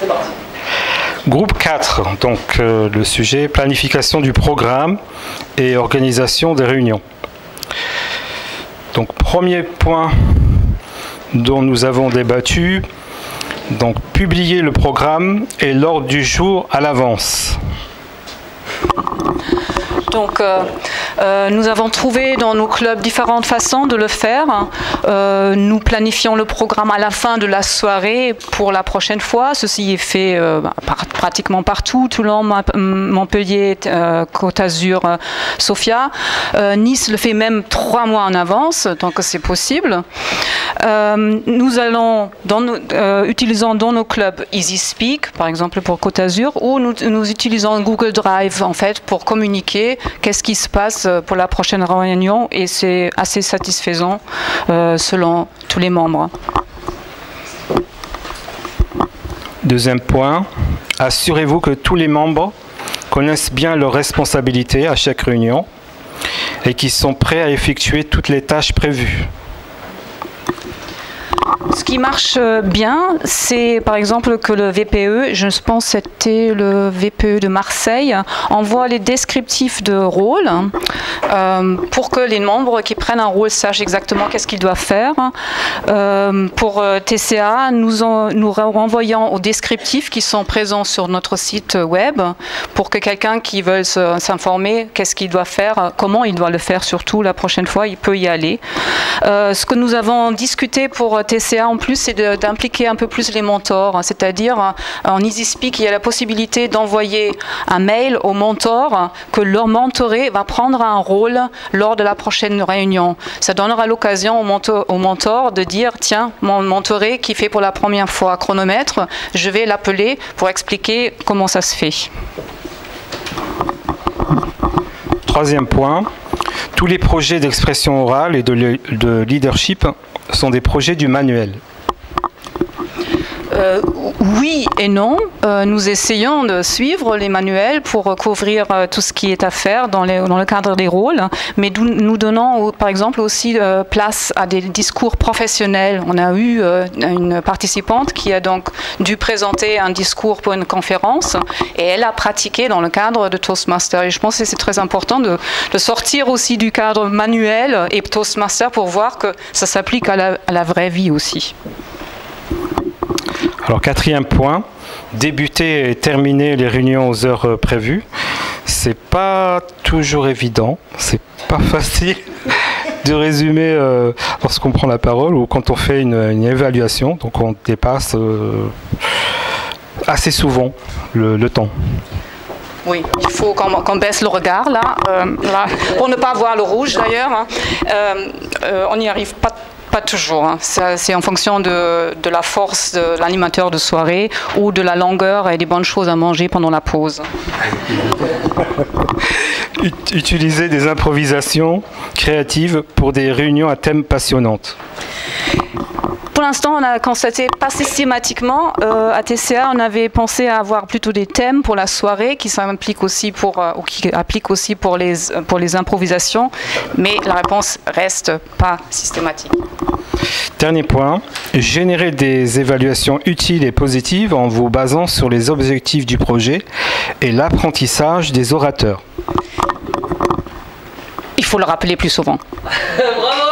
parti. Groupe 4, donc le sujet planification du programme et organisation des réunions. Donc premier point dont nous avons débattu, donc publier le programme et l'ordre du jour à l'avance. Donc, nous avons trouvé dans nos clubs différentes façons de le faire. Nous planifions le programme à la fin de la soirée pour la prochaine fois. Ceci est fait pratiquement partout, Toulon, Montpellier, Côte d'Azur, Sofia. Nice le fait même 3 mois en avance, donc c'est possible. Nous allons, utilisons dans nos clubs EasySpeak, par exemple pour Côte d'Azur, ou nous utilisons Google Drive en fait pour communiquer qu'est-ce qui se passe pour la prochaine réunion, et c'est assez satisfaisant selon tous les membres. Deuxième point, assurez-vous que tous les membres connaissent bien leurs responsabilités à chaque réunion et qu'ils sont prêts à effectuer toutes les tâches prévues. Ce qui marche bien, c'est par exemple que le VPE, je pense que c'était le VPE de Marseille, envoie les descriptifs de rôle pour que les membres qui prennent un rôle sachent exactement qu'est-ce qu'ils doivent faire. Pour TCA, nous renvoyons aux descriptifs qui sont présents sur notre site web pour que quelqu'un qui veut s'informer qu'est-ce qu'il doit faire, comment il doit le faire surtout la prochaine fois, il peut y aller. Ce que nous avons discuté pour TCA en plus, c'est d'impliquer un peu plus les mentors, c'est-à-dire en EasySpeak, il y a la possibilité d'envoyer un mail au mentor que leur mentoré va prendre un rôle lors de la prochaine réunion. Ça donnera l'occasion au mentor de dire, tiens, mon mentoré qui fait pour la première fois chronomètre, je vais l'appeler pour expliquer comment ça se fait. Troisième point, tous les projets d'expression orale et de leadership sont des projets du manuel. Oui et non. Nous essayons de suivre les manuels pour couvrir tout ce qui est à faire dans le cadre des rôles, mais nous donnons par exemple aussi place à des discours professionnels. On a eu une participante qui a donc dû présenter un discours pour une conférence et elle a pratiqué dans le cadre de Toastmaster. Et je pense que c'est très important de sortir aussi du cadre manuel et Toastmaster pour voir que ça s'applique à la vraie vie aussi. Alors quatrième point, débuter et terminer les réunions aux heures prévues. C'est pas toujours évident, c'est pas facile de résumer lorsqu'on prend la parole ou quand on fait une évaluation, donc on dépasse assez souvent le temps. Oui, il faut qu'on baisse le regard là, pour ne pas voir le rouge d'ailleurs. On n'y arrive pas toujours. Hein. C'est en fonction de la force de l'animateur de soirée ou de la longueur et des bonnes choses à manger pendant la pause. Utiliser des improvisations créatives pour des réunions à thème passionnantes. Pour l'instant, on a constaté pas systématiquement. À TCA, on avait pensé à avoir plutôt des thèmes pour la soirée qui s'impliquent aussi ou qui appliquent aussi pour les improvisations, mais la réponse reste pas systématique. Dernier point, générer des évaluations utiles et positives en vous basant sur les objectifs du projet et l'apprentissage des orateurs. Il faut le rappeler plus souvent. Bravo!